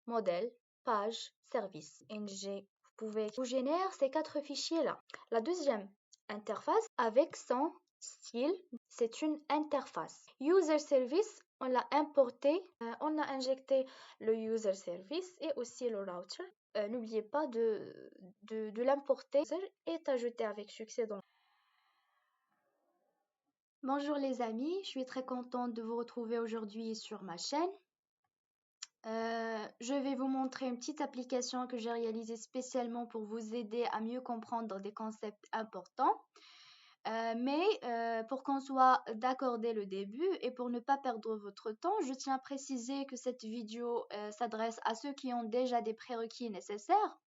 modèle, page, service. NG, vous génère ces 4 fichiers-là. La deuxième interface avec son style, c'est une interface. User service, on l'a importé, on a injecté le user service et aussi le router. N'oubliez pas de l'importer et d'ajouter avec succès dans. Bonjour les amis, je suis très contente de vous retrouver aujourd'hui sur ma chaîne. Je vais vous montrer une petite application que j'ai réalisée spécialement pour vous aider à mieux comprendre des concepts importants. Mais pour qu'on soit d'accord dès le début et pour ne pas perdre votre temps, je tiens à préciser que cette vidéo s'adresse à ceux qui ont déjà des prérequis nécessaires.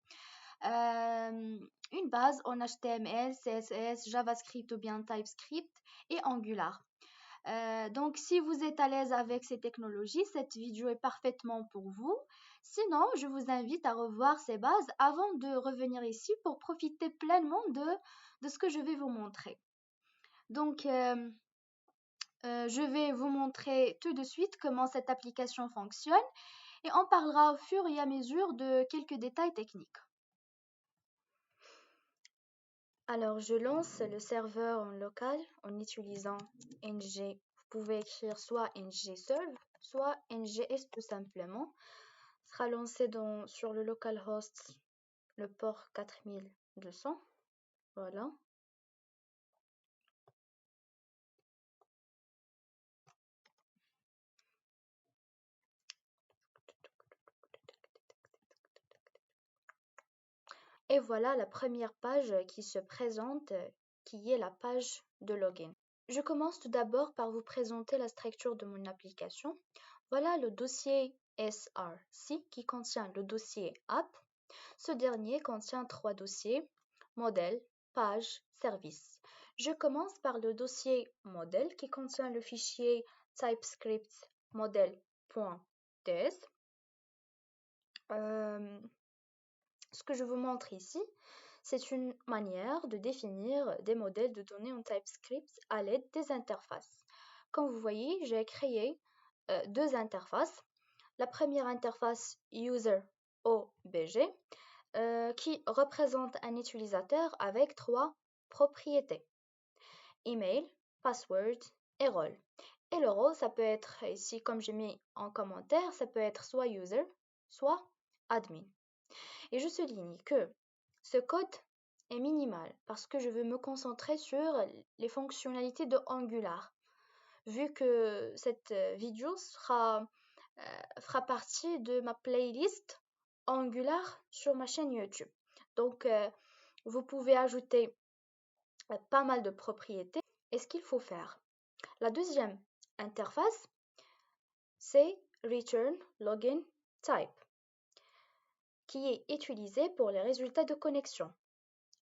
Une base en HTML, CSS, JavaScript ou bien TypeScript et Angular. Donc, si vous êtes à l'aise avec ces technologies, cette vidéo est parfaitement pour vous. Sinon, je vous invite à revoir ces bases avant de revenir ici pour profiter pleinement de ce que je vais vous montrer. Donc, je vais vous montrer tout de suite comment cette application fonctionne et on parlera au fur et à mesure de quelques détails techniques. Alors, je lance le serveur en local en utilisant ng. Vous pouvez écrire soit ng serve, soit ngs tout simplement. Ce sera lancé sur le localhost, le port 4200. Voilà. Et voilà la première page qui se présente, qui est la page de login. Je commence tout d'abord par vous présenter la structure de mon application. Voilà le dossier src qui contient le dossier app. Ce dernier contient 3 dossiers, modèle, page, service. Je commence par le dossier modèle qui contient le fichier TypeScript modèle.ts. Ce que je vous montre ici, c'est une manière de définir des modèles de données en TypeScript à l'aide des interfaces. Comme vous voyez, j'ai créé 2 interfaces. La première interface User OBG qui représente un utilisateur avec 3 propriétés. Email, password et rôle. Et le rôle, ça peut être ici, comme j'ai mis en commentaire, ça peut être soit user, soit admin. Et je souligne que ce code est minimal parce que je veux me concentrer sur les fonctionnalités de Angular. Vu que cette vidéo fera partie de ma playlist Angular sur ma chaîne YouTube. Donc, vous pouvez ajouter pas mal de propriétés. Et ce qu'il faut faire. La deuxième interface, c'est Return Login Type, qui est utilisé pour les résultats de connexion,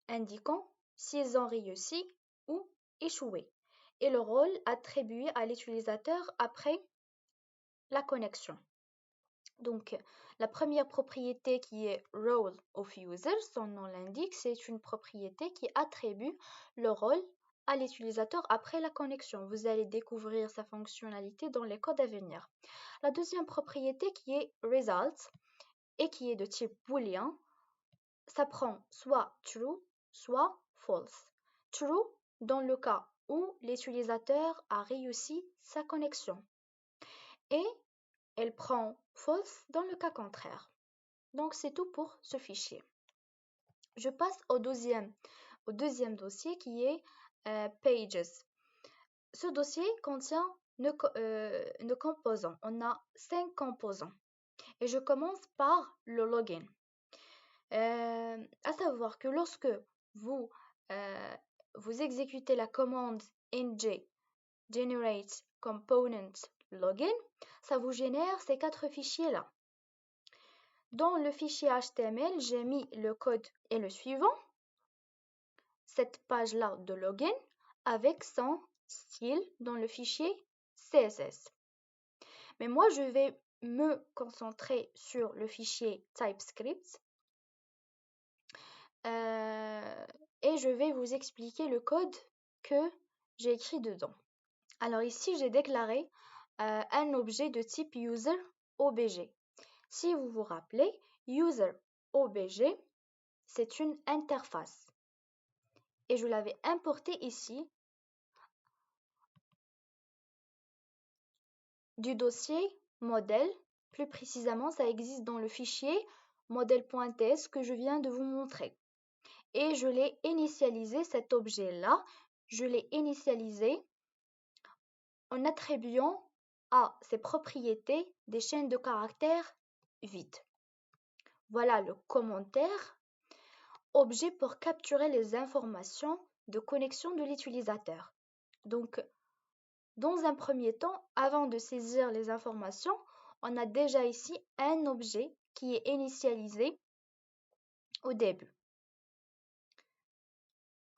indiquant s'ils ont réussi ou échoué, et le rôle attribué à l'utilisateur après la connexion. Donc, la première propriété qui est Role of User, son nom l'indique, c'est une propriété qui attribue le rôle à l'utilisateur après la connexion. Vous allez découvrir sa fonctionnalité dans les codes à venir. La deuxième propriété qui est Result et qui est de type booléen, ça prend soit True, soit False. True dans le cas où l'utilisateur a réussi sa connexion. Et elle prend false dans le cas contraire. Donc c'est tout pour ce fichier. Je passe au deuxième dossier qui est Pages. Ce dossier contient nos composants. On a 5 composants. Et je commence par le login. À savoir que lorsque vous exécutez la commande ng generate component login, ça vous génère ces 4 fichiers-là. Dans le fichier HTML, j'ai mis le code et le suivant, cette page-là de login, avec son style dans le fichier CSS. Mais moi, je vais me concentrer sur le fichier TypeScript et je vais vous expliquer le code que j'ai écrit dedans. Alors ici, j'ai déclaré un objet de type user obj Si vous vous rappelez, user obj, c'est une interface. Et je l'avais importé ici du dossier modèle. Plus précisément, ça existe dans le fichier modèle.ts que je viens de vous montrer. Et je l'ai initialisé, cet objet-là, je l'ai initialisé en attribuant à ses propriétés des chaînes de caractères vides. Voilà le commentaire objet pour capturer les informations de connexion de l'utilisateur. Donc, dans un premier temps, avant de saisir les informations, on a déjà ici un objet qui est initialisé au début.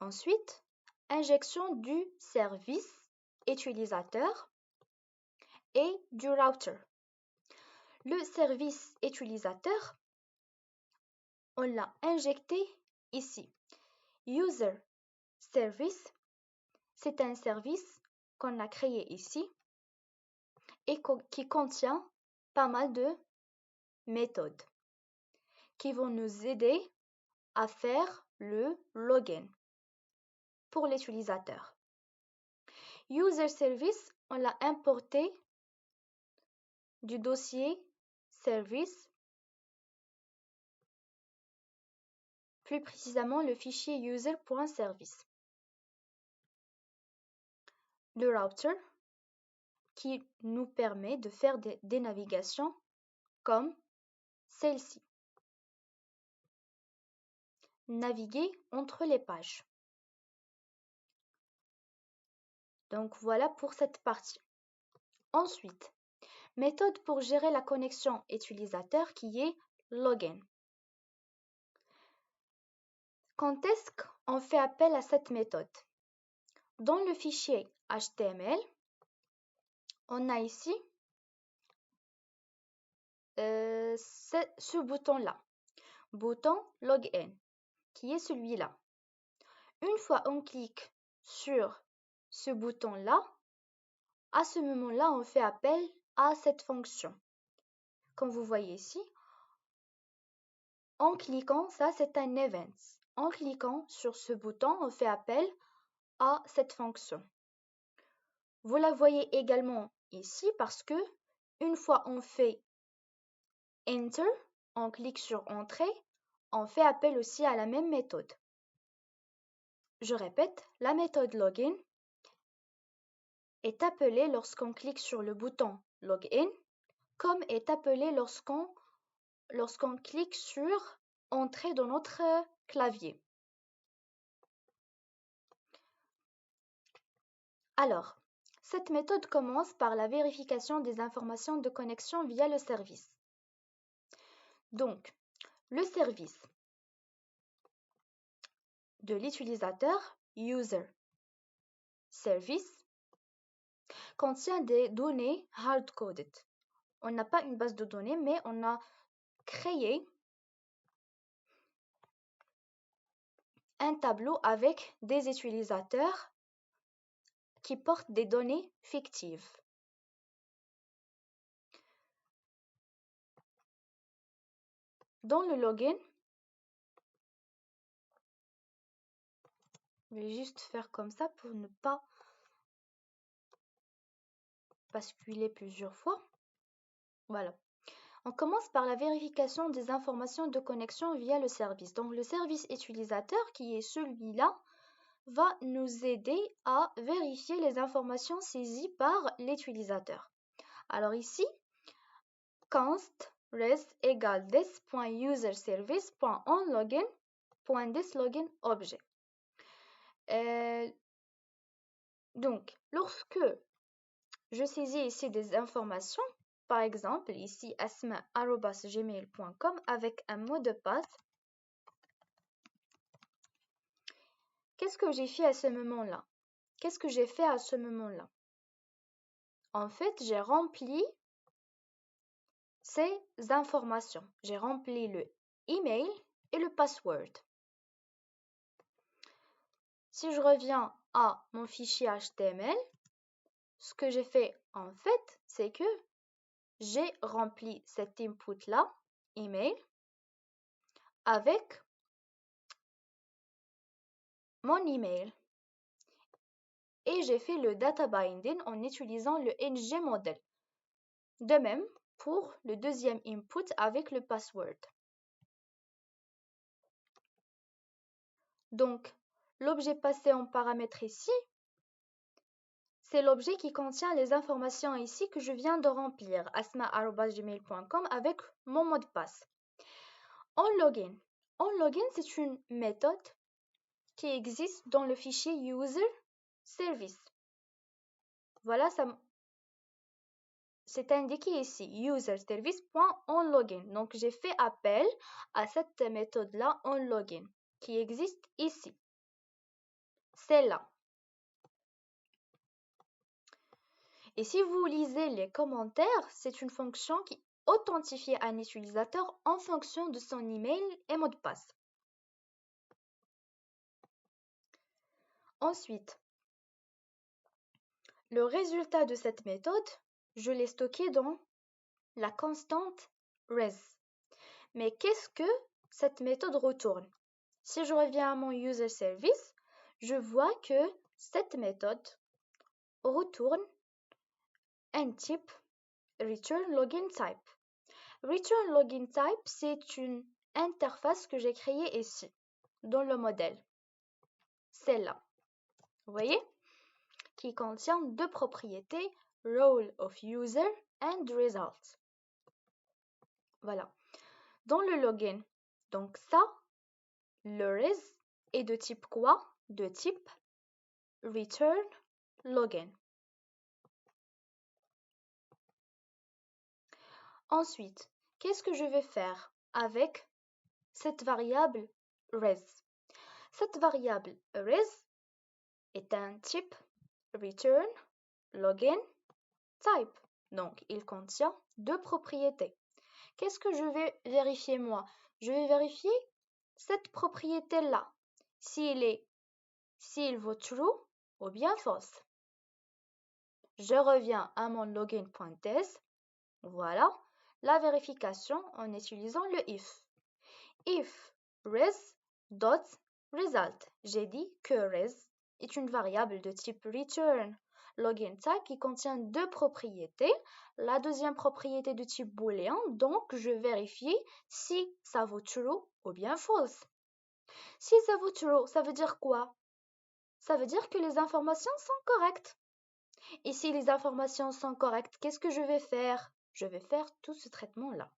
Ensuite, injection du service utilisateur et du router. Le service utilisateur, on l'a injecté ici. User service, c'est un service qu'on a créé ici et qui contient pas mal de méthodes qui vont nous aider à faire le login pour l'utilisateur. User service, on l'a importé du dossier service, plus précisément le fichier user.service. Le router qui nous permet de faire des navigations comme celle-ci. Naviguer entre les pages. Donc voilà pour cette partie. Ensuite, méthode pour gérer la connexion utilisateur qui est login. Quand est-ce qu'on fait appel à cette méthode? Dans le fichier HTML, on a ici ce bouton-là, bouton login, qui est celui-là. Une fois on clique sur ce bouton-là, à ce moment-là, on fait appel à cette fonction. Comme vous voyez ici, en cliquant, ça c'est un event. En cliquant sur ce bouton, on fait appel à cette fonction. Vous la voyez également ici parce que une fois on fait Enter, on clique sur Entrée, on fait appel aussi à la même méthode. Je répète, la méthode login est appelée lorsqu'on clique sur le bouton Login, comme est appelée lorsqu'on clique sur Entrée dans notre clavier. Alors, cette méthode commence par la vérification des informations de connexion via le service. Donc, le service de l'utilisateur user service contient des données hard-coded. On n'a pas une base de données, mais on a créé un tableau avec des utilisateurs qui portent des données fictives. Dans le login, je vais juste faire comme ça pour ne pas basculer plusieurs fois. Voilà. On commence par la vérification des informations de connexion via le service. Donc le service utilisateur, qui est celui-là, va nous aider à vérifier les informations saisies par l'utilisateur. Alors ici, const rest égale this.userservice.onLogin.thisLoginObjet. Donc, lorsque je saisis ici des informations, par exemple ici asma@gmail.com avec un mot de passe, qu'est-ce que j'ai fait à ce moment-là? Qu'est-ce que j'ai fait à ce moment-là? En fait, j'ai rempli ces informations. J'ai rempli le email et le password. Si je reviens à mon fichier HTML, ce que j'ai fait en fait, c'est que j'ai rempli cet input-là, email, avec mon email. Et j'ai fait le data binding en utilisant le ng model. De même pour le deuxième input avec le password. Donc, l'objet passé en paramètre ici, c'est l'objet qui contient les informations ici que je viens de remplir, asma@gmail.com avec mon mot de passe. OnLogin. OnLogin, c'est une méthode qui existe dans le fichier user service. Voilà, c'est indiqué ici, userservice.onLogin. Donc, j'ai fait appel à cette méthode-là, onLogin, qui existe ici. C'est là. Et si vous lisez les commentaires, c'est une fonction qui authentifie un utilisateur en fonction de son email et mot de passe. Ensuite, le résultat de cette méthode, je l'ai stocké dans la constante res. Mais qu'est-ce que cette méthode retourne? Si je reviens à mon user service, je vois que cette méthode retourne un type return login type. Return login type, c'est une interface que j'ai créée ici, dans le modèle. Celle-là. Vous voyez? Qui contient deux propriétés, role of user and result. Voilà. Dans le login, donc ça, le res est de type quoi? De type return login. Ensuite, qu'est-ce que je vais faire avec cette variable res? Cette variable res est un type return login type. Donc, il contient deux propriétés. Qu'est-ce que je vais vérifier moi? Je vais vérifier cette propriété-là, s'il vaut true ou bien false. Je reviens à mon login.test. Voilà la vérification en utilisant le if. If res.result. J'ai dit que res est une variable de type return login type qui contient deux propriétés. La deuxième propriété de type booléen, donc je vérifie si ça vaut true ou bien false. Si ça vaut true, ça veut dire quoi? Ça veut dire que les informations sont correctes. Et si les informations sont correctes, qu'est-ce que je vais faire? Je vais faire tout ce traitement-là.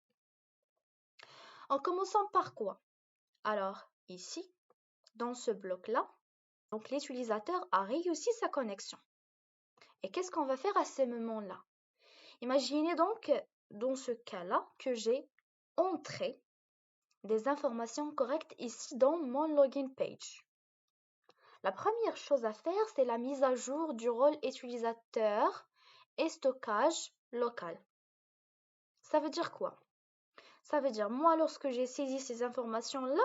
En commençant par quoi? Alors, ici, dans ce bloc-là, donc l'utilisateur a réussi sa connexion. Et qu'est-ce qu'on va faire à ce moment-là? Imaginez donc, dans ce cas-là, que j'ai entré des informations correctes ici dans mon login page. La première chose à faire, c'est la mise à jour du rôle utilisateur et stockage local. Ça veut dire quoi? Ça veut dire, moi, lorsque j'ai saisi ces informations-là,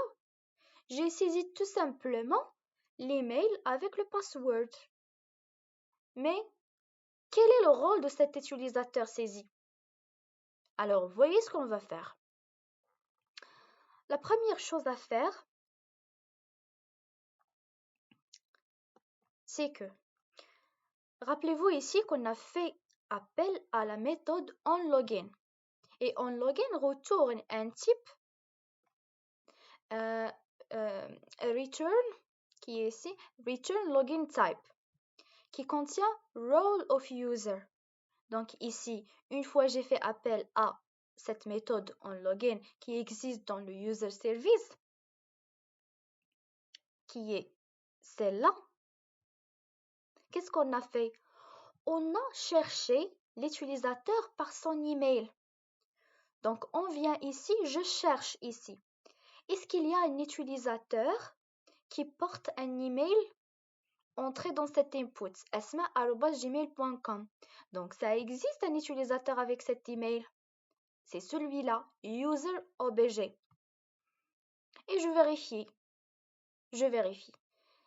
j'ai saisi tout simplement l'email avec le password. Mais quel est le rôle de cet utilisateur saisi? Alors, voyez ce qu'on va faire. La première chose à faire, c'est que, rappelez-vous ici qu'on a fait appel à la méthode onLogin. Et onLogin retourne un type return, qui est ici, return login type, qui contient role of user. Donc ici, une fois j'ai fait appel à cette méthode onLogin qui existe dans le user service, qui est celle-là, qu'est-ce qu'on a fait? On a cherché l'utilisateur par son email. Donc on vient ici, je cherche ici. Est-ce qu'il y a un utilisateur qui porte un email entré dans cet input, asma@gmail.com? Donc ça existe un utilisateur avec cet email. C'est celui-là, user_obj. Et je vérifie.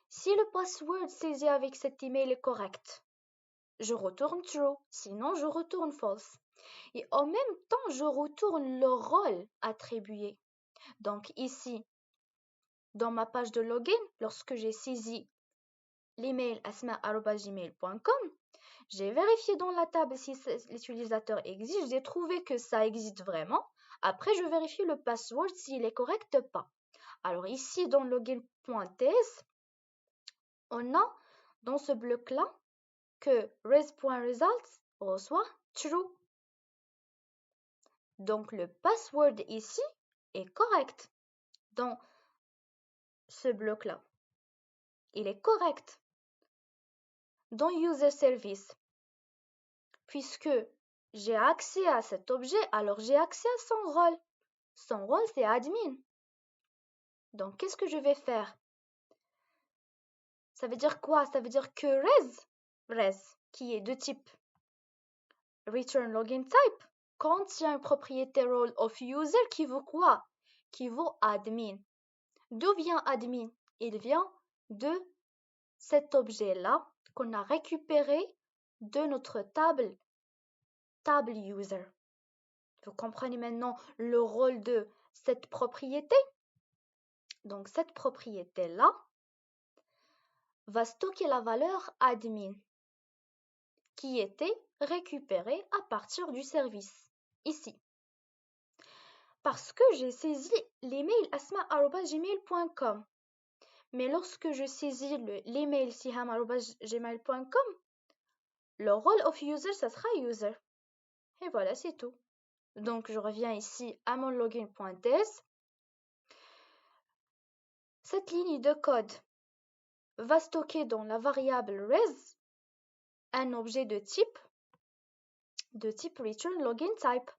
Si le password saisi avec cet email est correct, je retourne true, sinon je retourne false. Et en même temps, je retourne le rôle attribué. Donc ici, dans ma page de login, lorsque j'ai saisi l'email asma@gmail.com, j'ai vérifié dans la table si l'utilisateur existe, j'ai trouvé que ça existe vraiment. Après, je vérifie le password s'il est correct ou pas. Alors ici, dans login.ts, on a dans ce bloc-là que res.results reçoit true. Donc le password ici est correct dans ce bloc-là. Il est correct dans user service. Puisque j'ai accès à cet objet, alors j'ai accès à son rôle. Son rôle, c'est admin. Donc, qu'est-ce que je vais faire? Ça veut dire quoi? Ça veut dire que res, qui est de type return login type, contient une propriété role of user qui vaut quoi? Qui vaut admin. D'où vient admin? Il vient de cet objet-là qu'on a récupéré de notre table user. Vous comprenez maintenant le rôle de cette propriété? Donc, cette propriété-là va stocker la valeur admin qui était récupérée à partir du service, ici. Parce que j'ai saisi l'email asma@gmail.com. Mais lorsque je saisis l'email siham@gmail.com, le role of user, ça sera user. Et voilà, c'est tout. Donc, je reviens ici à mon login.ts. Cette ligne de code va stocker dans la variable res un objet de type return login type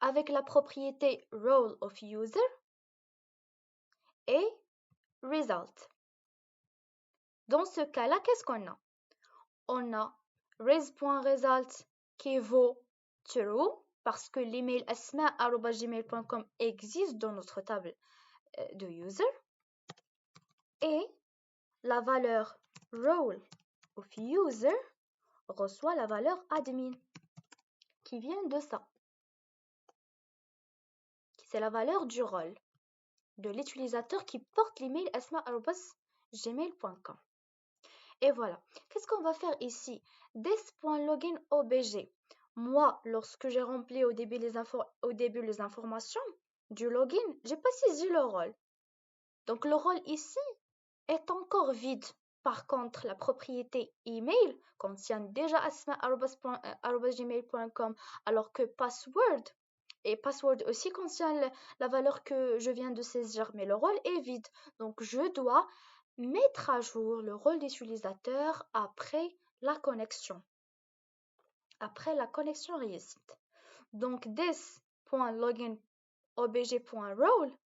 avec la propriété role of user et result. Dans ce cas-là, qu'est-ce qu'on a? On a res.result qui vaut true parce que l'email asma@gmail.com existe dans notre table de user et la valeur role of user reçoit la valeur admin qui vient de ça. C'est la valeur du rôle de l'utilisateur qui porte l'email asma@gmail.com. Et voilà. Qu'est-ce qu'on va faire ici? Des.loginobj. Moi, lorsque j'ai rempli au début les informations du login, j'ai pas saisi le rôle. Donc le rôle ici est encore vide. Par contre, la propriété email contient déjà asma@gmail.com alors que password aussi contient la valeur que je viens de saisir, mais le rôle est vide. Donc je dois mettre à jour le rôle d'utilisateur après la connexion. Après la connexion réussie. Donc this.loginobj.role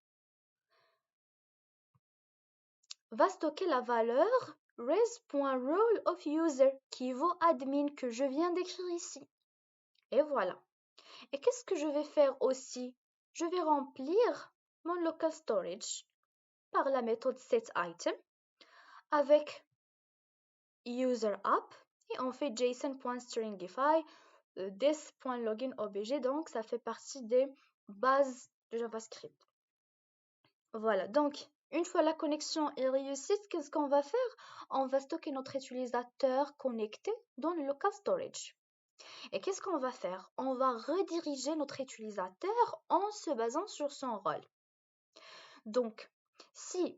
va stocker la valeur res.role of user qui vaut admin que je viens d'écrire ici. Et voilà. Et qu'est-ce que je vais faire aussi? Je vais remplir mon local storage par la méthode setItem avec user_app et on fait json.stringify this.loginobj, donc ça fait partie des bases de JavaScript. Voilà, donc une fois la connexion est réussie, qu'est-ce qu'on va faire? On va stocker notre utilisateur connecté dans le local storage. Et qu'est-ce qu'on va faire? On va rediriger notre utilisateur en se basant sur son rôle. Donc, si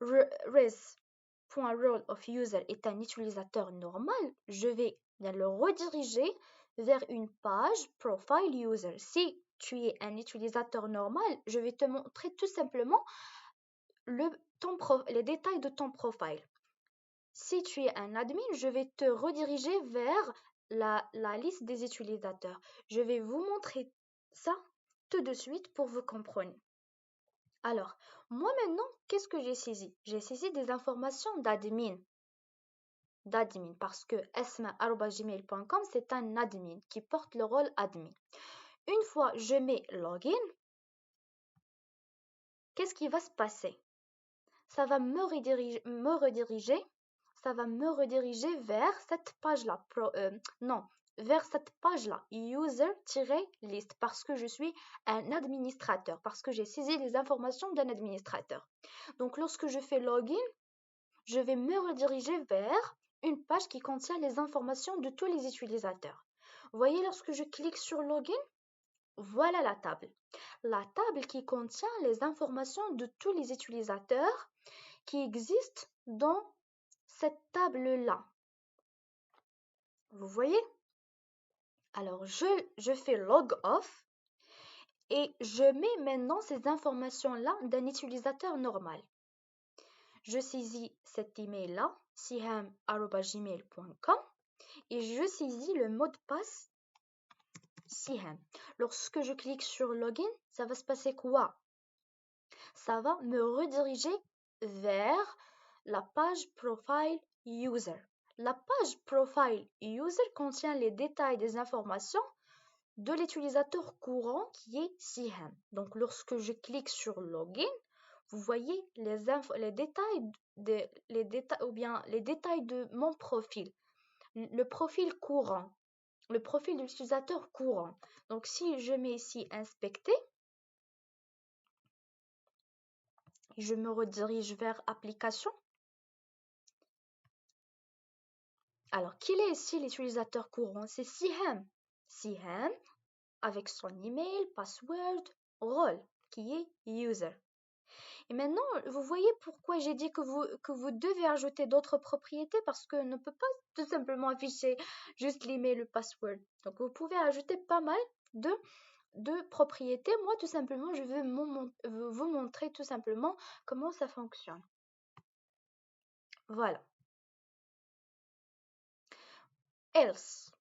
res.role of user est un utilisateur normal, je vais le rediriger vers une page profile user. Si tu es un utilisateur normal, je vais te montrer tout simplement les détails de ton profile. Si tu es un admin, je vais te rediriger vers la liste des utilisateurs. Je vais vous montrer ça tout de suite pour vous comprendre. Alors, moi maintenant, qu'est-ce que j'ai saisi? J'ai saisi des informations d'admin. Parce que asma@gmail.com, c'est un admin qui porte le rôle admin. Une fois je mets login, qu'est-ce qui va se passer? Ça va me rediriger vers cette page-là. Non, vers cette page-là, user-list, parce que je suis un administrateur, parce que j'ai saisi les informations d'un administrateur. Donc, lorsque je fais login, je vais me rediriger vers une page qui contient les informations de tous les utilisateurs. Vous voyez, lorsque je clique sur login, voilà la table. La table qui contient les informations de tous les utilisateurs qui existent dans cette table-là. Vous voyez? Alors, je fais log off et je mets maintenant ces informations-là d'un utilisateur normal. Je saisis cet email-là, siham@gmail.com, et je saisis le mot de passe Siham. Lorsque je clique sur login, ça va se passer quoi? Ça va me rediriger vers la page profile user. La page profile user contient les détails des informations de l'utilisateur courant qui est Siham. Donc lorsque je clique sur login, vous voyez les détails les détails de mon profil, le profil courant, le profil de l'utilisateur courant. Donc si je mets ici inspecter, je me redirige vers application. Alors, qui est ici l'utilisateur courant? C'est Siham. Siham avec son email, password, rôle, qui est user. Et maintenant, vous voyez pourquoi j'ai dit que vous devez ajouter d'autres propriétés, parce qu'on ne peut pas tout simplement afficher juste l'email et le password. Donc, vous pouvez ajouter pas mal de propriétés. Moi, tout simplement, je vais vous montrer tout simplement comment ça fonctionne. Voilà. Else,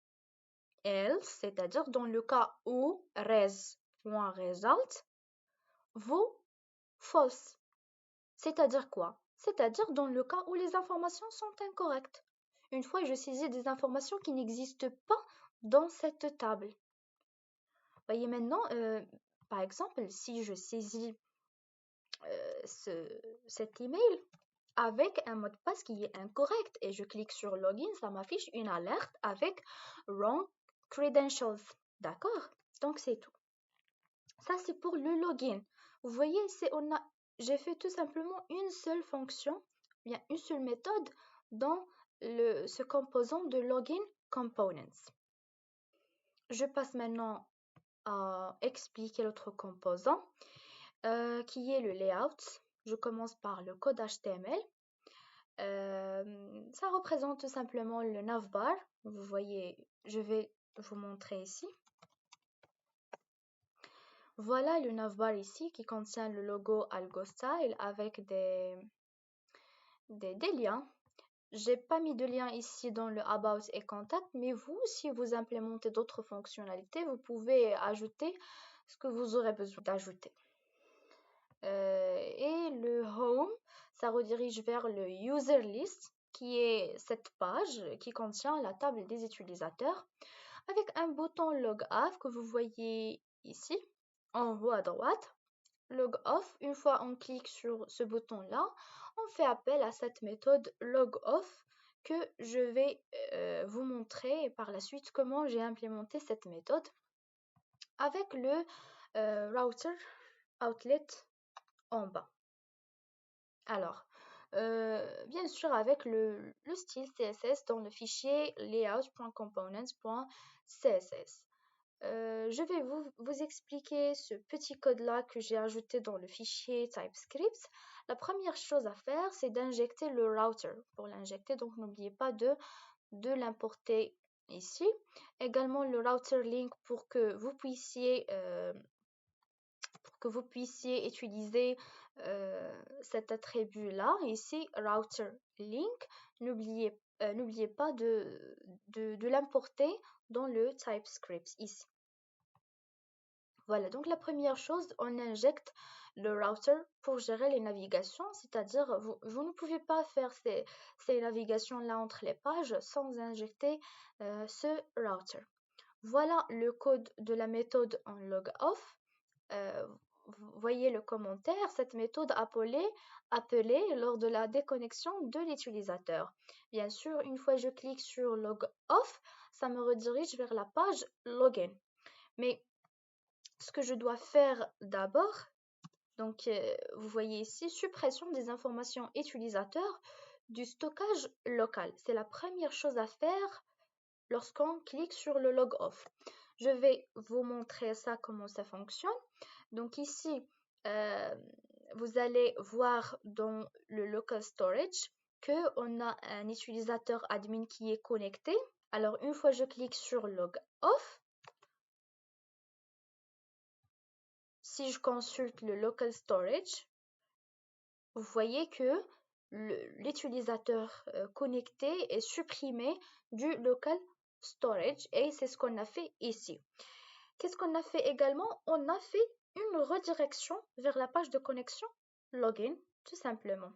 c'est-à-dire dans le cas où res.result vaut false. C'est-à-dire quoi? C'est-à-dire dans le cas où les informations sont incorrectes. Une fois, je saisis des informations qui n'existent pas dans cette table. Voyez maintenant, par exemple, si je saisis cet email avec un mot de passe qui est incorrect et je clique sur login, ça m'affiche une alerte avec wrong credentials. D'accord? Donc c'est tout. Ça c'est pour le login. Vous voyez, j'ai fait tout simplement une seule fonction, bien une seule méthode dans ce composant de login components. Je passe maintenant à expliquer l'autre composant qui est le layout. Je commence par le code HTML. Ça représente tout simplement le navbar. Vous voyez, je vais vous montrer ici. Voilà le navbar ici qui contient le logo AlgoStyle avec des liens. J'ai pas mis de lien ici dans le About et Contact, mais vous, si vous implémentez d'autres fonctionnalités, vous pouvez ajouter ce que vous aurez besoin d'ajouter. Et le Home, ça redirige vers le User List, qui est cette page qui contient la table des utilisateurs, avec un bouton Log Off que vous voyez ici, en haut à droite. Log Off, une fois on clique sur ce bouton-là, on fait appel à cette méthode Log Off que je vais vous montrer par la suite comment j'ai implémenté cette méthode avec le router outlet en bas. Alors, bien sûr avec le style CSS dans le fichier layout.components.css. Je vais vous expliquer ce petit code-là que j'ai ajouté dans le fichier TypeScript. La première chose à faire, c'est d'injecter le router. Pour l'injecter, donc n'oubliez pas de l'importer ici. Également le router link pour que vous puissiez utiliser cet attribut-là. Ici, router link, n'oubliez pas de l'importer dans le TypeScript ici. Voilà, donc la première chose, on injecte le router pour gérer les navigations, c'est-à-dire vous ne pouvez pas faire ces navigations-là entre les pages sans injecter ce router. Voilà le code de la méthode en log off. vous voyez le commentaire, cette méthode appelée lors de la déconnexion de l'utilisateur. Bien sûr, une fois je clique sur Log Off, ça me redirige vers la page Login. Mais ce que je dois faire d'abord, donc vous voyez ici, suppression des informations utilisateurs du stockage local. C'est la première chose à faire lorsqu'on clique sur le Log Off. Je vais vous montrer ça, comment ça fonctionne. Donc ici, vous allez voir dans le local storage qu'on a un utilisateur admin qui est connecté. Alors une fois je clique sur Log Off, si je consulte le local storage, vous voyez que l'utilisateur connecté est supprimé du local storage et c'est ce qu'on a fait ici. Qu'est-ce qu'on a fait également? On a fait une redirection vers la page de connexion login, tout simplement.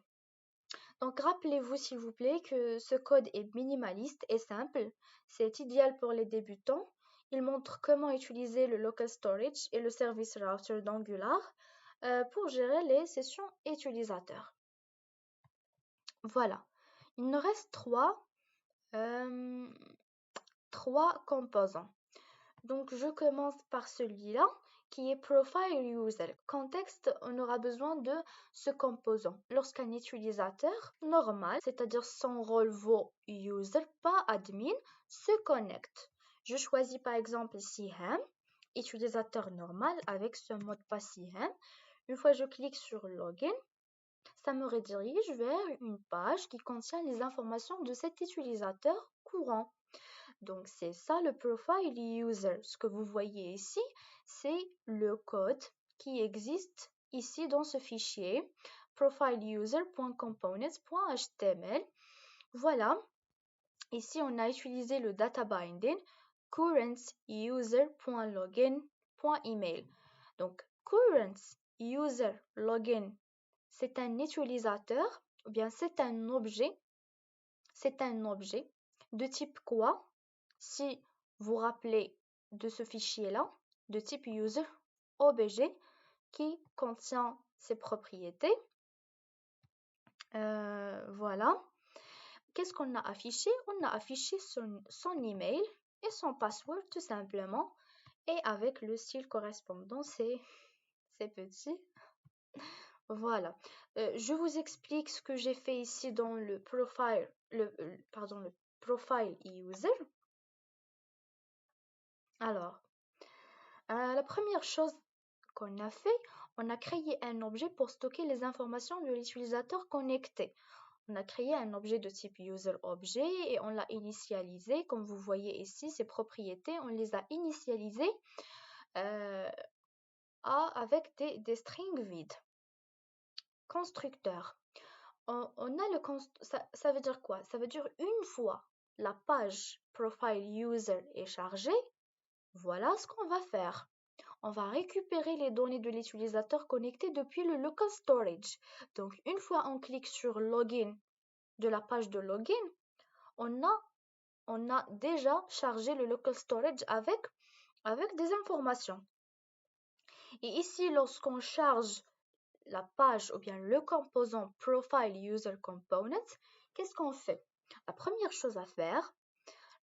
Donc rappelez-vous s'il vous plaît que ce code est minimaliste et simple. C'est idéal pour les débutants. Il montre comment utiliser le local storage et le service router d'Angular pour gérer les sessions utilisateurs. Voilà. Il nous reste trois composants. Donc je commence par celui-là qui est Profile User. Contexte, on aura besoin de ce composant. Lorsqu'un utilisateur normal, c'est-à-dire sans rôle vaut user, pas admin, se connecte. Je choisis par exemple Sihem, utilisateur normal avec ce mot de passe Sihem. Une fois je clique sur Login, ça me redirige vers une page qui contient les informations de cet utilisateur courant. Donc c'est ça le profile user. Ce que vous voyez ici, c'est le code qui existe ici dans ce fichier profileiuser.components.html. Voilà. Ici on a utilisé le data binding currentuser.login.email. Donc currentuser.login, c'est un utilisateur ou bien c'est un objet de type quoi? Si vous rappelez de ce fichier-là, de type user obj qui contient ses propriétés. Voilà. Qu'est-ce qu'on a affiché? On a affiché son email et son password tout simplement. Et avec le style correspondant, c'est petit. Voilà. Je vous explique ce que j'ai fait ici dans le profile user. Alors, la première chose qu'on a fait, on a créé un objet pour stocker les informations de l'utilisateur connecté. On a créé un objet de type user-objet et on l'a initialisé. Comme vous voyez ici, ses propriétés, on les a initialisées avec des strings vides. Constructeur. On a ça veut dire quoi? Ça veut dire une fois la page profile user est chargée, voilà ce qu'on va faire. On va récupérer les données de l'utilisateur connecté depuis le local storage. Donc, une fois on clique sur Login de la page de Login, on a déjà chargé le local storage avec des informations. Et ici, lorsqu'on charge la page ou bien le composant Profile User Component, qu'est-ce qu'on fait? La première chose à faire,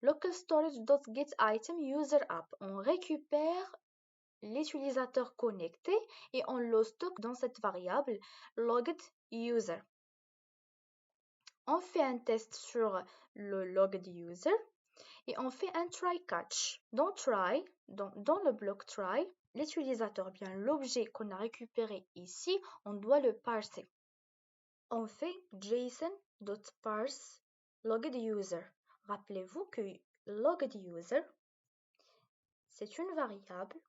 local storage.getItem user app. On récupère l'utilisateur connecté et on le stocke dans cette variable logged user. On fait un test sur le logged user et on fait un try catch. Dans le bloc try, l'utilisateur, bien l'objet qu'on a récupéré ici, on doit le parser. On fait json.parse logged user. Rappelez-vous que logged user, c'est une variable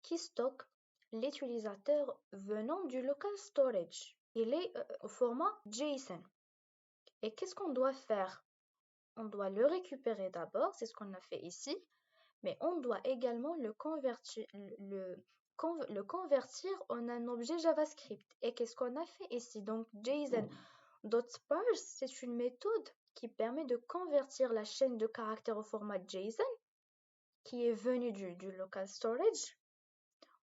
qui stocke l'utilisateur venant du local storage. Il est au format JSON. Et qu'est-ce qu'on doit faire? On doit le récupérer d'abord, c'est ce qu'on a fait ici, mais on doit également le convertir en un objet JavaScript. Et qu'est-ce qu'on a fait ici? Donc JSON.parse, c'est une méthode qui permet de convertir la chaîne de caractères au format JSON qui est venu du local storage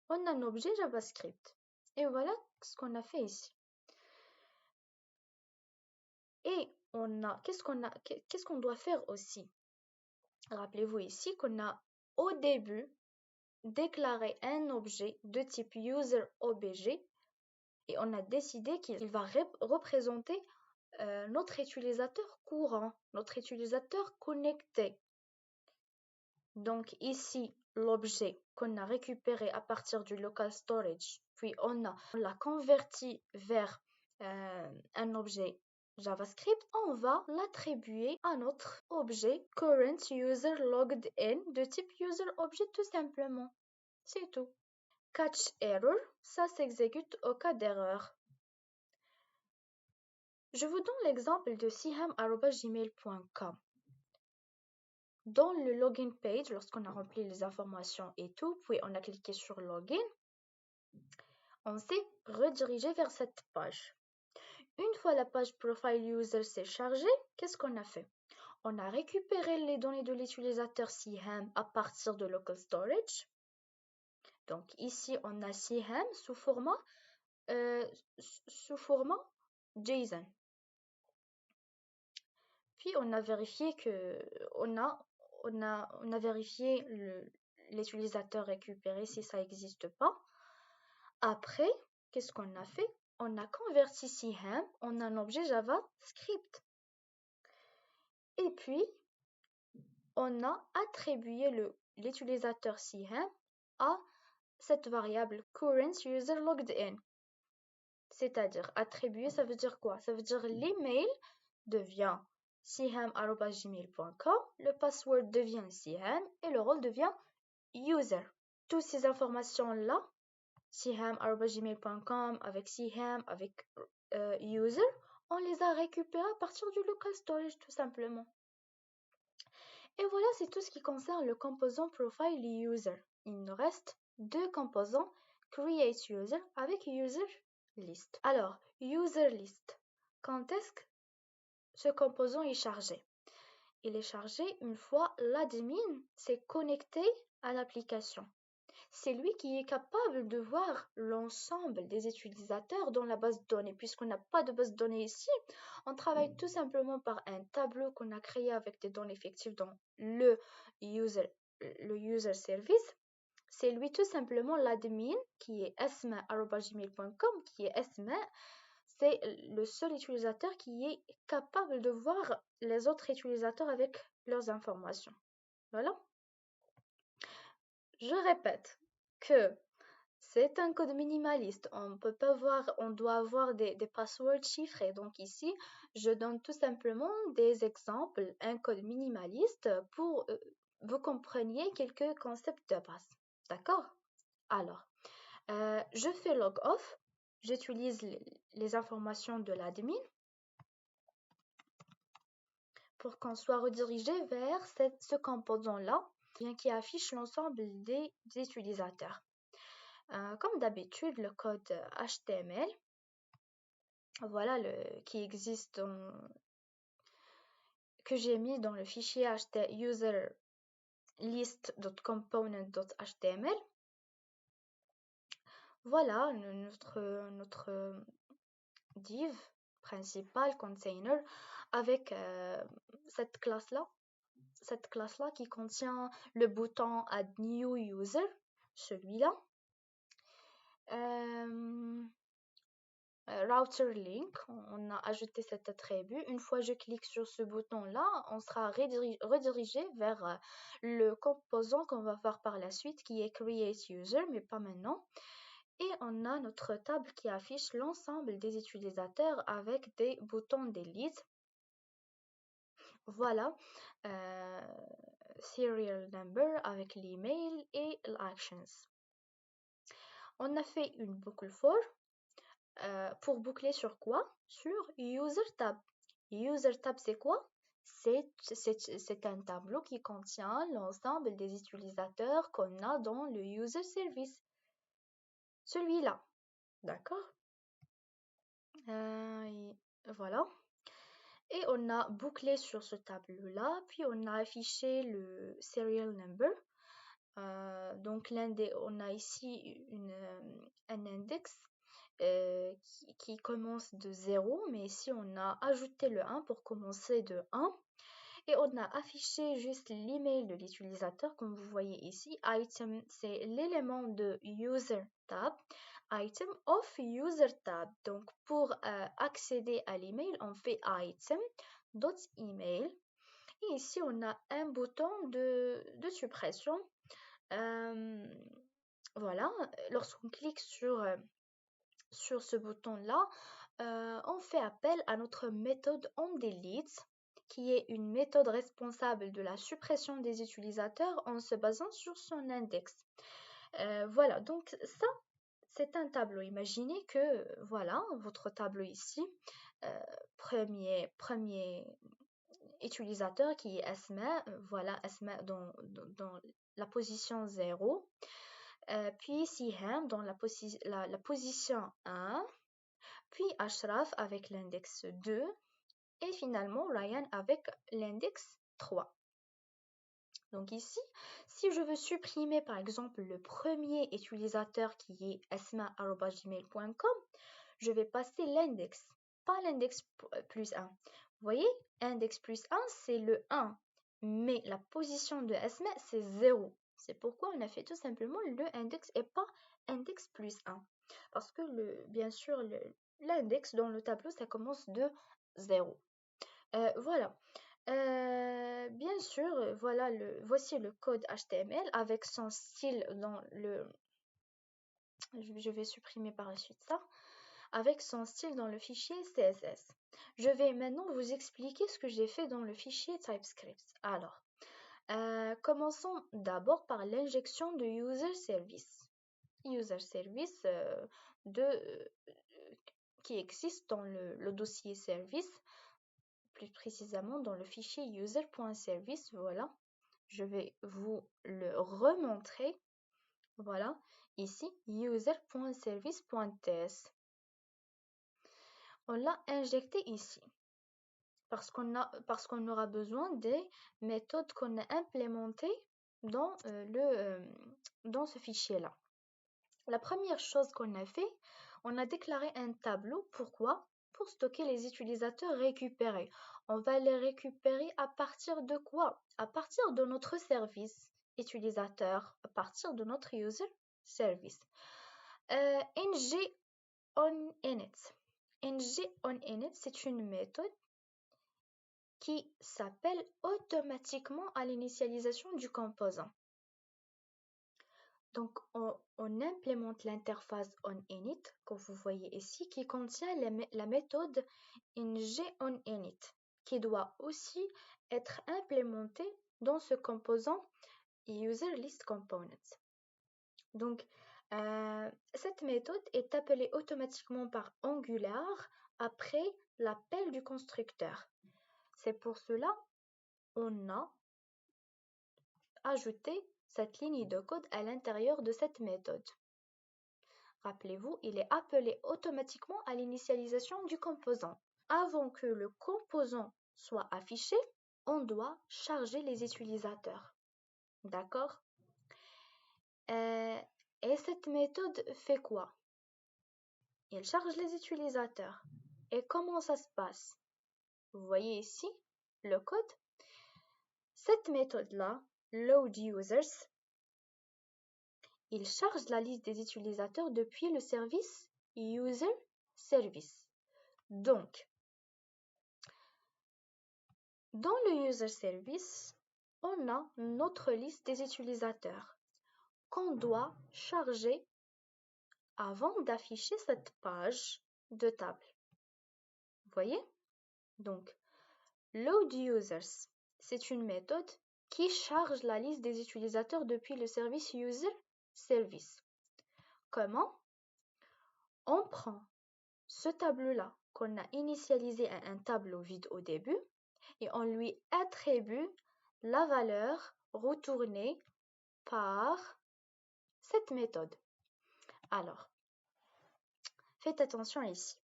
en un objet JavaScript. Et voilà ce qu'on a fait ici. Et qu'est-ce qu'on doit faire aussi? Rappelez-vous ici qu'on a au début déclaré un objet de type user-obj et on a décidé qu'il va représenter notre utilisateur courant, notre utilisateur connecté. Donc ici, l'objet qu'on a récupéré à partir du local storage, puis on l'a converti vers un objet JavaScript, on va l'attribuer à notre objet current user logged in de type user object tout simplement. C'est tout. Catch error, ça s'exécute au cas d'erreur. Je vous donne l'exemple de siham@gmail.com. Dans le login page, lorsqu'on a rempli les informations et tout, puis on a cliqué sur login, on s'est redirigé vers cette page. Une fois la page profile user s'est chargée, qu'est-ce qu'on a fait? On a récupéré les données de l'utilisateur Siham à partir de local storage. Donc ici, on a Siham sous format JSON. Puis on a vérifié que on a vérifié l'utilisateur récupéré si ça n'existe pas. Après, qu'est-ce qu'on a fait? On a converti Siham en un objet JavaScript. Et puis, on a attribué l'utilisateur Siham à cette variable current user logged in. C'est-à-dire, attribuer, ça veut dire quoi? Ça veut dire l'email devient siham@gmail.com, le password devient Siham et le rôle devient user. Toutes ces informations-là, siham@gmail.com, avec Siham, avec user, on les a récupérées à partir du local storage tout simplement. Et voilà, c'est tout ce qui concerne le composant profile user. Il nous reste deux composants, create user avec user list. Alors, user list, quand est-ce que ce composant est chargé? Il est chargé une fois l'admin s'est connecté à l'application. C'est lui qui est capable de voir l'ensemble des utilisateurs dans la base de données. Puisqu'on n'a pas de base de données ici, on travaille tout simplement par un tableau qu'on a créé avec des données fictives dans le user service. C'est lui tout simplement l'admin qui est asma@gmail.com, qui est asma. C'est le seul utilisateur qui est capable de voir les autres utilisateurs avec leurs informations. Voilà. Je répète que c'est un code minimaliste. On peut pas voir, on doit avoir des passwords chiffrés. Donc ici, je donne tout simplement des exemples, un code minimaliste pour vous compreniez quelques concepts de base. D'accord? Alors, je fais log off. J'utilise les informations de l'admin pour qu'on soit redirigé vers ce composant-là, bien qui affiche l'ensemble des utilisateurs. Comme d'habitude, le code HTML, voilà qui existe que j'ai mis dans le fichier userList.component.html. Voilà notre div principal container avec cette classe-là qui contient le bouton Add New User, celui-là. Router link, on a ajouté cet attribut. Une fois je clique sur ce bouton-là, on sera redirigé vers le composant qu'on va voir par la suite qui est Create User, mais pas maintenant. Et on a notre table qui affiche l'ensemble des utilisateurs avec des boutons Delete. Voilà, serial number avec l'email et l'actions. On a fait une boucle for pour boucler sur quoi? Sur user tab. User tab, c'est quoi? C'est un tableau qui contient l'ensemble des utilisateurs qu'on a dans le user service. Celui-là. D'accord? Voilà. Et on a bouclé sur ce tableau-là, puis on a affiché le serial number. Donc on a ici un index qui commence de 0, mais ici on a ajouté le 1 pour commencer de 1. Et on a affiché juste l'email de l'utilisateur, comme vous voyez ici. Item, c'est l'élément de user tab. Item of user tab. Donc, pour accéder à l'email, on fait item.email. Et ici, on a un bouton de suppression. Voilà, lorsqu'on clique sur ce bouton-là, on fait appel à notre méthode onDelete, qui est une méthode responsable de la suppression des utilisateurs en se basant sur son index. Voilà, donc ça, c'est un tableau. Imaginez que, voilà, votre tableau ici, premier utilisateur qui est Asma, voilà, Asma dans la position 0, puis Sihem dans la position 1, puis Ashraf avec l'index 2 et finalement Ryan avec l'index 3. Donc ici, si je veux supprimer par exemple le premier utilisateur qui est asma@gmail.com, je vais passer l'index, pas l'index plus 1. Vous voyez, index plus 1, c'est le 1, mais la position de Asma, c'est 0. C'est pourquoi on a fait tout simplement le index et pas index plus 1. Parce que bien sûr, l'index dans le tableau, ça commence de 0. Voilà. Bien sûr, voilà voici le code HTML avec son style dans le... Je vais supprimer par la suite ça. Avec son style dans le fichier CSS. Je vais maintenant vous expliquer ce que j'ai fait dans le fichier TypeScript. Alors, commençons d'abord par l'injection de user service. User service qui existe dans le dossier service, plus précisément dans le fichier user.service. Voilà, je vais vous le remontrer. Voilà, ici, user.service.ts. On l'a injecté ici parce qu'on aura besoin des méthodes qu'on a implémentées dans ce fichier-là. La première chose qu'on a fait, on a déclaré un tableau. Pourquoi? Pour stocker les utilisateurs récupérés. On va les récupérer à partir de quoi? À partir de notre service utilisateur, à partir de notre user service. ngOnInit. ngOnInit, c'est une méthode qui s'appelle automatiquement à l'initialisation du composant. Donc, on implémente l'interface onInit, que vous voyez ici, qui contient la méthode ngOnInit, qui doit aussi être implémentée dans ce composant userListComponent. Donc, cette méthode est appelée automatiquement par Angular après l'appel du constructeur. C'est pour cela qu'on a ajouté cette ligne de code à l'intérieur de cette méthode. Rappelez-vous, il est appelé automatiquement à l'initialisation du composant. Avant que le composant soit affiché, on doit charger les utilisateurs. D'accord? Et cette méthode fait quoi? Il charge les utilisateurs. Et comment ça se passe? Vous voyez ici le code. Cette méthode-là, loadUsers, il charge la liste des utilisateurs depuis le service userService. Donc, dans le userService, on a notre liste des utilisateurs qu'on doit charger avant d'afficher cette page de table. Vous voyez? Donc, loadUsers, c'est une méthode qui charge la liste des utilisateurs depuis le service userService. Comment? On prend ce tableau-là qu'on a initialisé à un tableau vide au début et on lui attribue la valeur retournée par cette méthode. Alors, faites attention ici.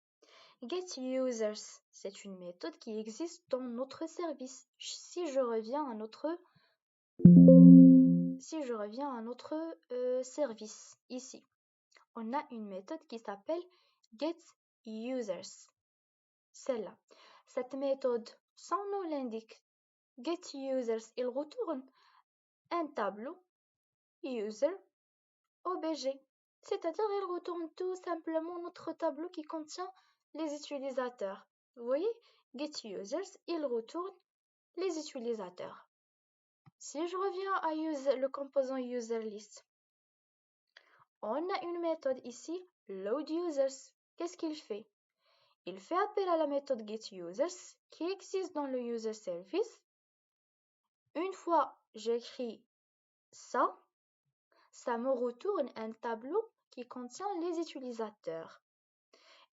GetUsers, c'est une méthode qui existe dans notre service. Si je reviens à notre service ici, on a une méthode qui s'appelle getUsers. Celle-là. Cette méthode, son nom l'indique. GetUsers, il retourne un tableau user obj. C'est-à-dire, il retourne tout simplement notre tableau qui contient les utilisateurs. Vous voyez, getUsers, il retourne les utilisateurs. Si je reviens à le composant userList, on a une méthode ici, loadUsers. Qu'est-ce qu'il fait? Il fait appel à la méthode getUsers qui existe dans le user service. Une fois j'écris ça, ça me retourne un tableau qui contient les utilisateurs.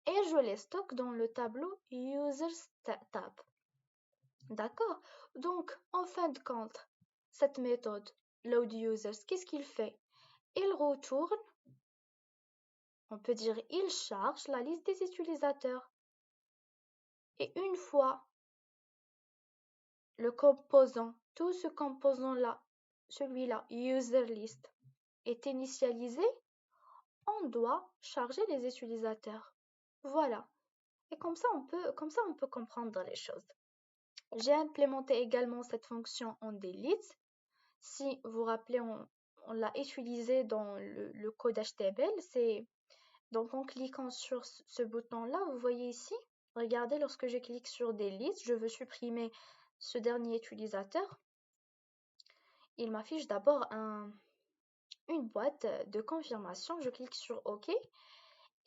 Et je les stocke dans le tableau Users tab. D'accord? Donc, en fin de compte, cette méthode loadUsers, qu'est-ce qu'il fait? Il retourne, on peut dire il charge la liste des utilisateurs. Et une fois le composant, tout ce composant-là, celui-là, userList, est initialisé, on doit charger les utilisateurs. Voilà. Et comme ça, on peut comprendre les choses. J'ai implémenté également cette fonction en delete. Si vous vous rappelez, on l'a utilisé dans le code HTML. Donc, en cliquant sur ce bouton-là, vous voyez ici, regardez, lorsque je clique sur delete, je veux supprimer ce dernier utilisateur. Il m'affiche d'abord une boîte de confirmation. Je clique sur OK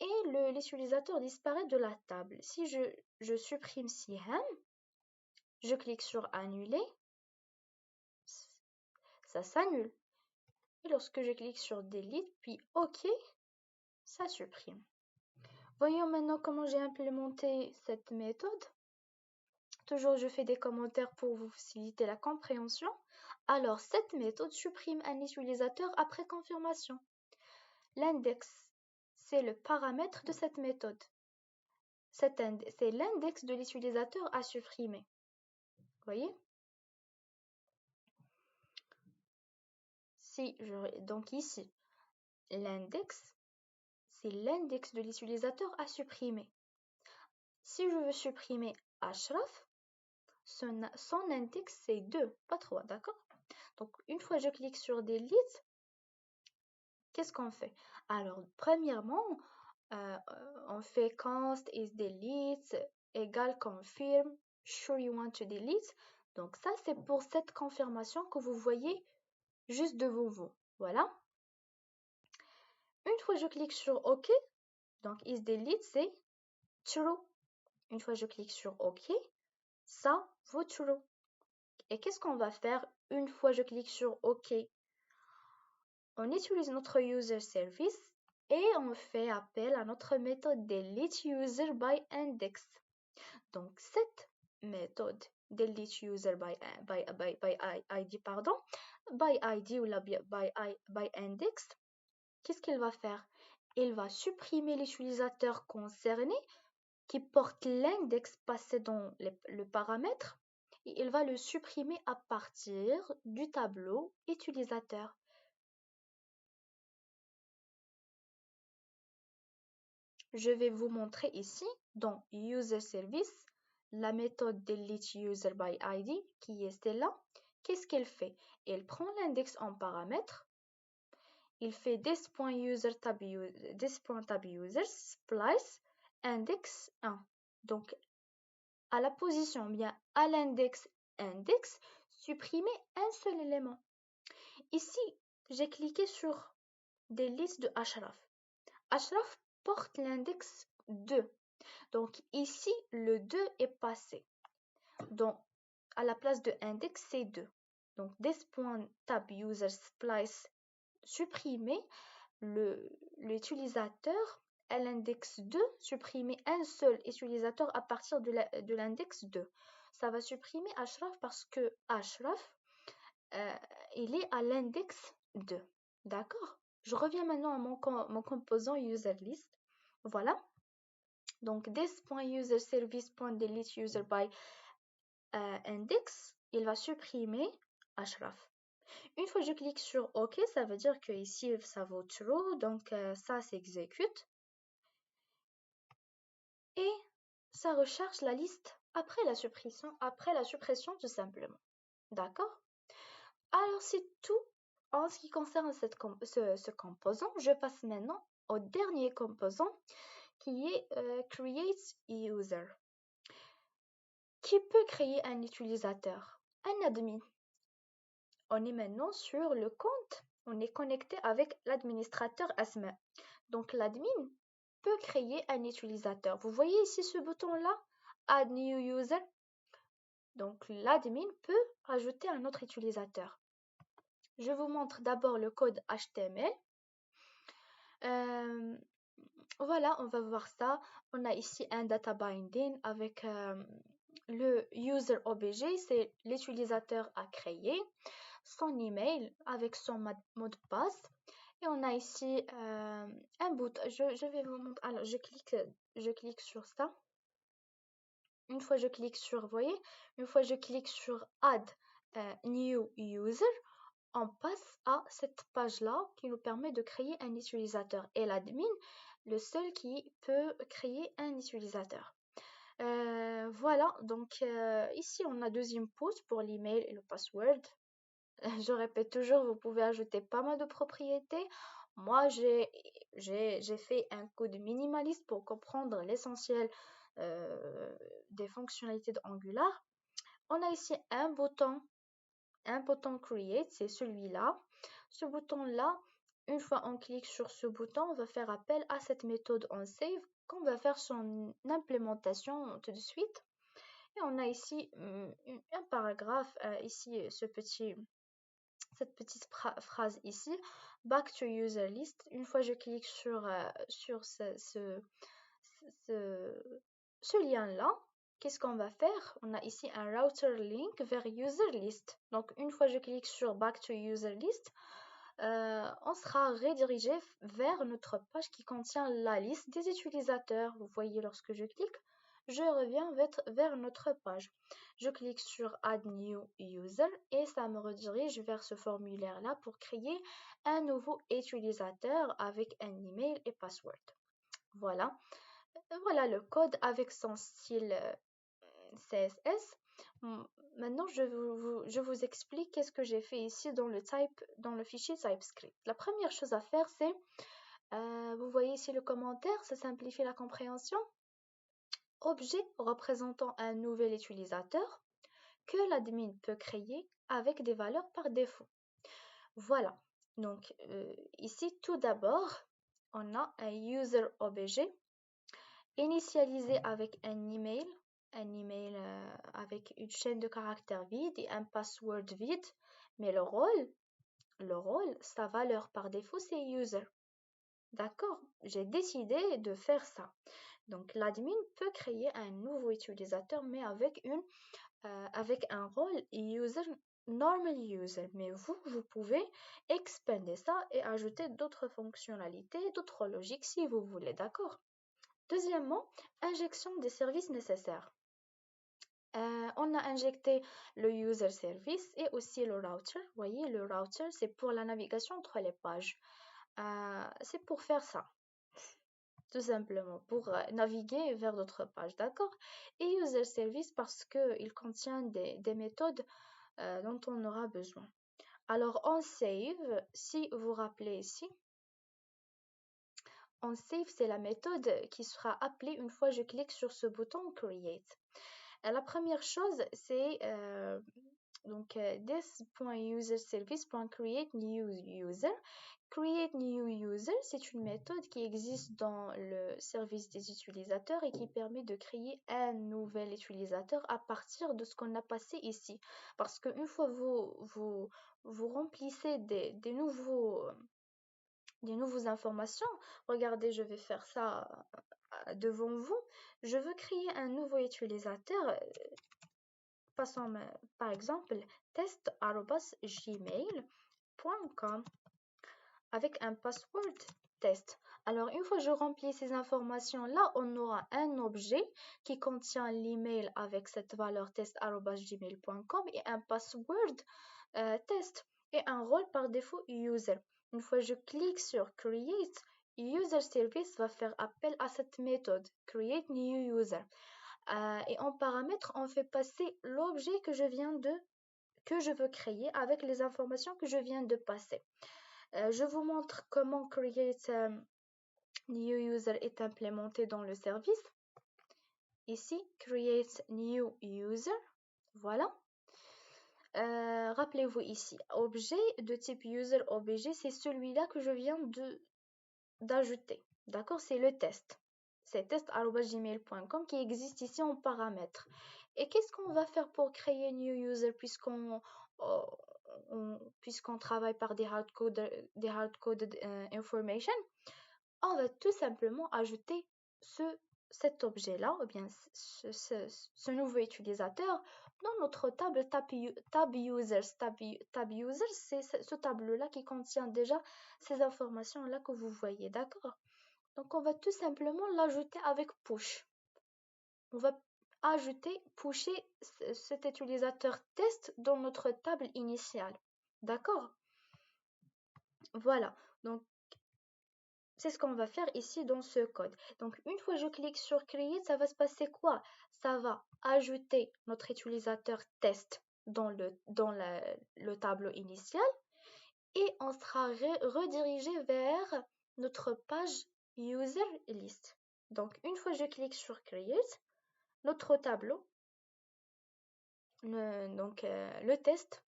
et l'utilisateur disparaît de la table. Si je supprime Sihem, je clique sur annuler, ça s'annule. Et lorsque je clique sur delete, puis OK, ça supprime. Voyons maintenant comment j'ai implémenté cette méthode. Toujours, je fais des commentaires pour vous faciliter la compréhension. Alors, cette méthode supprime un utilisateur après confirmation. L'index, c'est le paramètre de cette méthode. C'est l'index de l'utilisateur à supprimer. Vous voyez? Donc ici, l'index, c'est l'index de l'utilisateur à supprimer. Si je veux supprimer Ashraf, son index c'est 2, pas 3, d'accord? Donc une fois je clique sur delete, qu'est-ce qu'on fait? Alors premièrement, on fait const is delete égale confirm sure you want to delete. Donc ça c'est pour cette confirmation que vous voyez juste devant vous. Voilà. Une fois je clique sur OK, donc is delete c'est true. Une fois je clique sur OK, ça vaut true. Et qu'est-ce qu'on va faire une fois je clique sur OK? On utilise notre user service et on fait appel à notre méthode deleteUserByIndex. Donc cette méthode deleteUserByID, by ID ou by index, qu'est-ce qu'il va faire? Il va supprimer l'utilisateur concerné qui porte l'index passé dans le paramètre et il va le supprimer à partir du tableau utilisateur. Je vais vous montrer ici dans User Service la méthode deleteUserById qui est celle-là. Qu'est-ce qu'elle fait? Elle prend l'index en paramètre. Il fait this.tab_users splice index 1. Donc à la position, bien à l'index index, supprimer un seul élément. Ici, j'ai cliqué sur des listes de Ashraf. Ashraf porte l'index 2. Donc ici, le 2 est passé. Donc à la place de index, c'est 2. Donc this.tab_users_splice supprimer l'utilisateur à l'index 2, supprimer un seul utilisateur à partir de l'index 2. Ça va supprimer Ashraf parce que Ashraf, il est à l'index 2. D'accord? Je reviens maintenant à mon composant userList. Voilà. Donc this.userService.deleteUserByIndex, il va supprimer Ashraf. Une fois que je clique sur OK, ça veut dire que ici ça vaut true, donc ça s'exécute. ça recharge la liste après la suppression tout simplement. D'accord? Alors c'est tout en ce qui concerne ce composant. Je passe maintenant au dernier composant qui est Create User. Qui peut créer un utilisateur? Un admin. On est maintenant sur le compte. On est connecté avec l'administrateur Asma. Donc l'admin peut créer un utilisateur. Vous voyez ici ce bouton-là, Add New User. Donc l'admin peut ajouter un autre utilisateur. Je vous montre d'abord le code HTML. Voilà, on va voir ça. On a ici un data binding avec le user obj, c'est l'utilisateur à créer, son email avec son mot de passe. Et on a ici un bouton. Je vais vous montrer. Alors, je clique sur ça. Une fois je clique sur, vous voyez, une fois je clique sur Add New User, on passe à cette page-là qui nous permet de créer un utilisateur. Et l'admin, le seul qui peut créer un utilisateur. Voilà, donc ici on a deux inputs pour l'email et le password. Je répète toujours, vous pouvez ajouter pas mal de propriétés. Moi, j'ai fait un code minimaliste pour comprendre l'essentiel des fonctionnalités d'Angular. On a ici un bouton Create, c'est celui-là. Ce bouton-là, une fois on clique sur ce bouton, on va faire appel à cette méthode onSave qu'on va faire son implémentation tout de suite. Et on a ici un paragraphe, ici cette petite phrase ici, back to user list. Une fois je clique sur ce lien-là, qu'est-ce qu'on va faire? On a ici un router link vers user list. Donc une fois je clique sur back to user list, on sera redirigé vers notre page qui contient la liste des utilisateurs. Vous voyez, lorsque je clique, je reviens vers notre page. Je clique sur Add New User et ça me redirige vers ce formulaire-là pour créer un nouveau utilisateur avec un email et password. Voilà. Voilà le code avec son style CSS. Maintenant, je vous explique qu'est-ce que j'ai fait ici dans le fichier TypeScript. La première chose à faire, c'est, vous voyez ici le commentaire, ça simplifie la compréhension. Objet représentant un nouvel utilisateur que l'admin peut créer avec des valeurs par défaut. Voilà. Donc ici, tout d'abord, on a un user objet initialisé avec un email avec une chaîne de caractères vide et un password vide, mais le rôle, sa valeur par défaut, c'est user. D'accord? J'ai décidé de faire ça. Donc l'admin peut créer un nouveau utilisateur, mais avec un rôle user, normal user. Mais vous pouvez expander ça et ajouter d'autres fonctionnalités, d'autres logiques si vous voulez. D'accord? Deuxièmement, injection des services nécessaires. On a injecté le user service et aussi le router. Vous voyez, le router, c'est pour la navigation entre les pages. C'est pour faire ça, tout simplement, pour naviguer vers d'autres pages, d'accord? Et user service parce qu'il contient des méthodes dont on aura besoin. Alors, on save, si vous vous rappelez ici, on save, c'est la méthode qui sera appelée une fois je clique sur ce bouton Create. La première chose, c'est this.userService.create new user. Create new user, c'est une méthode qui existe dans le service des utilisateurs et qui permet de créer un nouvel utilisateur à partir de ce qu'on a passé ici. Parce qu'une fois vous remplissez des nouveaux informations, regardez, je vais faire ça devant vous. Je veux créer un nouveau utilisateur. Passons par exemple test@gmail.com avec un password test. Alors une fois que je remplis ces informations-là, on aura un objet qui contient l'email avec cette valeur test@gmail.com et un password test et un rôle par défaut user. Une fois que je clique sur create, user service va faire appel à cette méthode create new user. Et en paramètre, on fait passer l'objet que je veux créer avec les informations que je viens de passer. Je vous montre comment create new user est implémenté dans le service. Ici, create new user. Voilà. Rappelez-vous ici, objet de type user objet, c'est celui-là que je viens d'ajouter. D'accord? C'est le test. C'est test@gmail.com qui existe ici en paramètres. Et qu'est-ce qu'on va faire pour créer new user puisqu'on travaille par des hard-coded information? On va tout simplement ajouter cet objet-là, ou bien ce nouveau utilisateur dans notre table tab users. Tab users, c'est ce tableau-là qui contient déjà ces informations-là que vous voyez, d'accord? Donc on va tout simplement l'ajouter avec push. On va pusher cet utilisateur test dans notre table initiale, d'accord? Voilà, donc c'est ce qu'on va faire ici dans ce code. Donc, une fois que je clique sur Create, ça va se passer quoi? Ça va ajouter notre utilisateur test dans le tableau initial et on sera redirigé vers notre page User List. Donc, une fois que je clique sur Create, notre tableau, le test,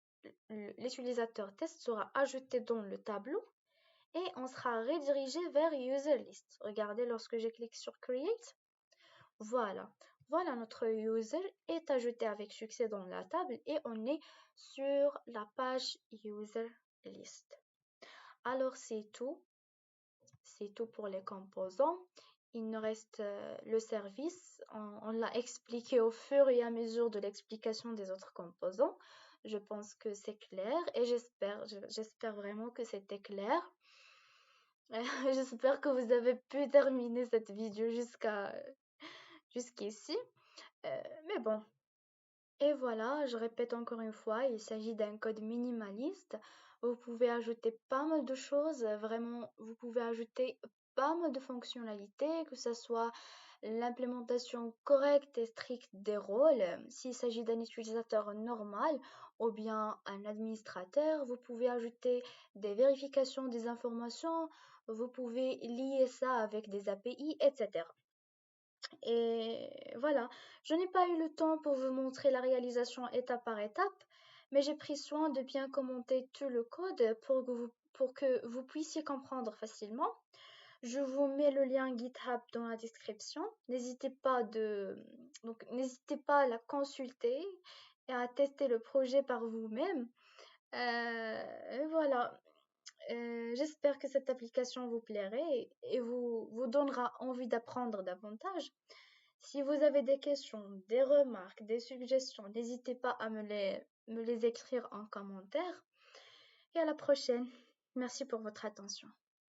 l'utilisateur test sera ajouté dans le tableau et on sera redirigé vers User List. Regardez lorsque je clique sur Create. Voilà. Voilà, notre user est ajouté avec succès dans la table et on est sur la page User List. Alors, c'est tout. C'est tout pour les composants. Il nous reste le service. On l'a expliqué au fur et à mesure de l'explication des autres composants. Je pense que c'est clair et j'espère vraiment que c'était clair. J'espère que vous avez pu terminer cette vidéo jusqu'ici. Mais bon. Et voilà, je répète encore une fois, il s'agit d'un code minimaliste. Vous pouvez ajouter pas mal de choses, vraiment, vous pouvez ajouter pas mal de fonctionnalités, que ce soit l'implémentation correcte et stricte des rôles. S'il s'agit d'un utilisateur normal ou bien un administrateur, vous pouvez ajouter des vérifications des informations, vous pouvez lier ça avec des API, etc. Et voilà, je n'ai pas eu le temps pour vous montrer la réalisation étape par étape, mais j'ai pris soin de bien commenter tout le code pour que vous puissiez comprendre facilement. Je vous mets le lien GitHub dans la description. N'hésitez pas à la consulter et à tester le projet par vous-même. Voilà. J'espère que cette application vous plairait et vous donnera envie d'apprendre davantage. Si vous avez des questions, des remarques, des suggestions, n'hésitez pas à me les écrire en commentaire. Et à la prochaine. Merci pour votre attention.